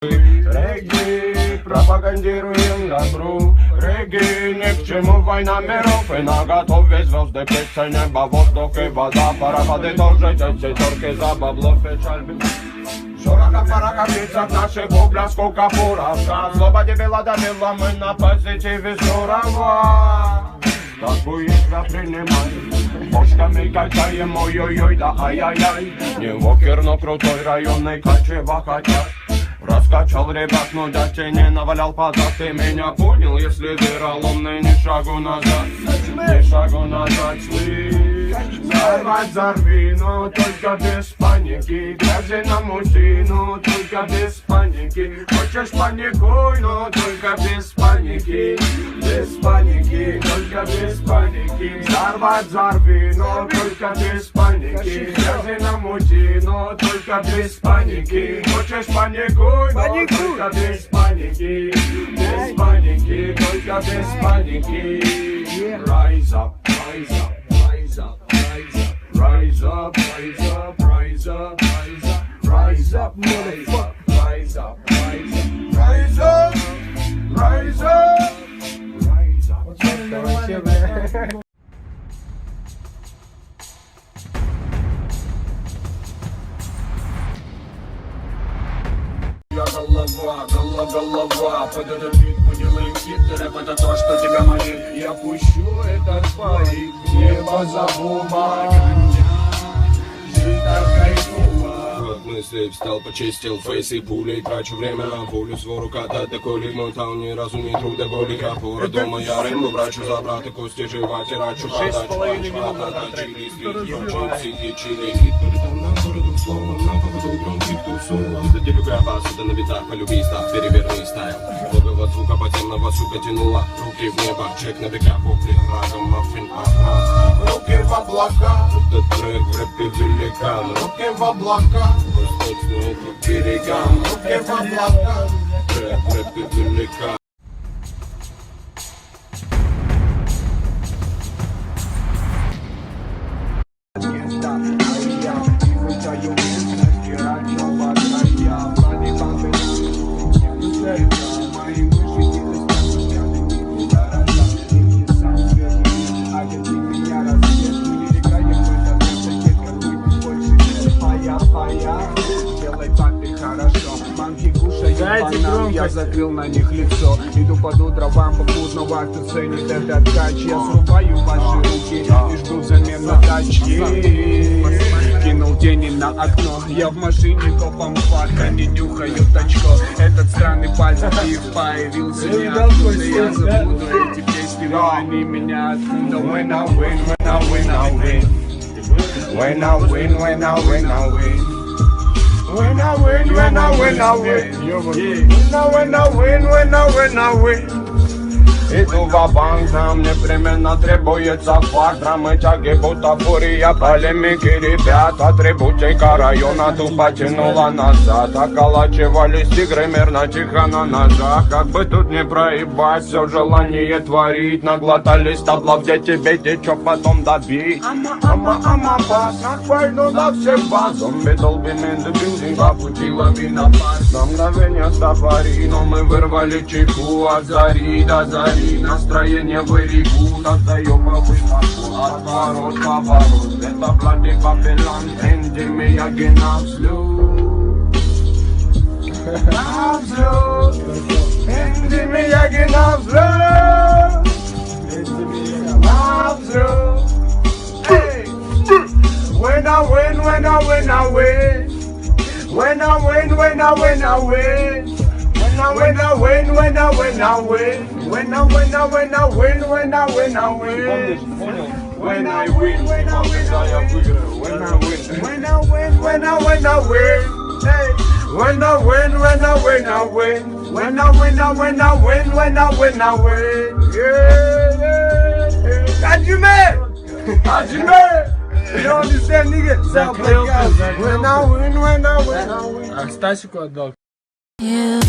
Регги, пропагандируем добру. Регги, ни к чему война миров. И наготове звезды, птицы, небо, воздух и вода. Пароходы тоже терки за бабло, печаль. Шороха пара капицах наших бубля, сколько пуравка. Злоба дебила добила, мы на позитиве здорово. Так будет тебя принимай. Бошками качаем, ой-ой-ой, да ай-яй-яй. Не вокер, но крутой районный качева хотят. Раскачал ребят, но дядь не навалял подав. Ты меня понял, если вероломный, ни шагу назад. Ни шагу назад, слышь. Взорвать взорви, но только без паники. Грязи намути, но только без паники. Хочешь паникуй, но только без паники. Без паники, только без паники. Взорвать взорви, но только без паники. Грязи намути, но только без паники. Хочешь паникуй, но только без паники. Без паники, только без паники. Rise up, rise up, rise up. Rise up, rise up, rise up, rise up, rise up, motherfucker, rise up, rise up, rise up, rise up, rise up. Это вообще, бля. Голова, под этот бит мы делаем хит. Рэп это то, что тебя молит. Я пущу этот парик, небо зову магазин. Жизнь так кайфова. От мыслей встал, почистил фейс и пулей. Трачу время на пулю, свору катать такой лик. Мой таун ни разу не трудоголик. Опора дома я рынку врачу за брата кости жевать и рачу. 6,5 минут на трек. Чили, хит, полетам на городу словом. На поводу громких тусовок. Где любя вас, это на битах, полюби став, переверни стайл. Ловил от звука подземного, сука, тянула руки в небо. Чек на бека, попли, рагом, маффин, руки в облака. Этот трек в рэпе великан. Руки в облака. Восточные к берегам. Руки в облака. Трек в рэпе великан. Я закрыл на них лицо. Иду под дровам, попутного кто ценит этот ткач. Я срубаю ваши руки и жду взамен на тачки. Кинул тени на окно. Я в машине топом фарка, не нюхаю очко. Этот странный пальцев появился ниоткуда. Я забуду эти песни, но они меня откуда. When I win, when I win, I win. When I win, when I win, I win. When I win, when I win, I win. When I win, when I win, I win. Иду ва-банк, нам непременно требуется факт. Драмы, тяги, бутафория, полемики, ребят. Атрибутика района тупо тянула назад. Околачивались тигры мирно, тихо на ножах. Как бы тут не проебать, все желание творить. Наглотались таблов, где тебе чё потом добить. Ама, пас, на войну на всех баз. Зомби долбим in the building, по пути лавина пас. На мгновение стопори, но мы вырвали чеку от зари до зари. Настроение в берегу, отдаем обычно отворот, поворот. Это bloody Babylon, энди меня на взлет. На взлет, энди меня на взлет. На взлет. When I win, when I win, I win. When I win, when I win, I win. When I win, when I win, I win. When I win, I win, I win. When I win, I win. When I win, when I win, I win. When I win, when I win, when I win, I win. Hey, when I win, when I win, I win. When I win, I win, I win. When I win, I win. Yeah, yeah. Ajime. You don't understand, nigga? Sound like when I win, when I win, I win. А Стасику отдал. You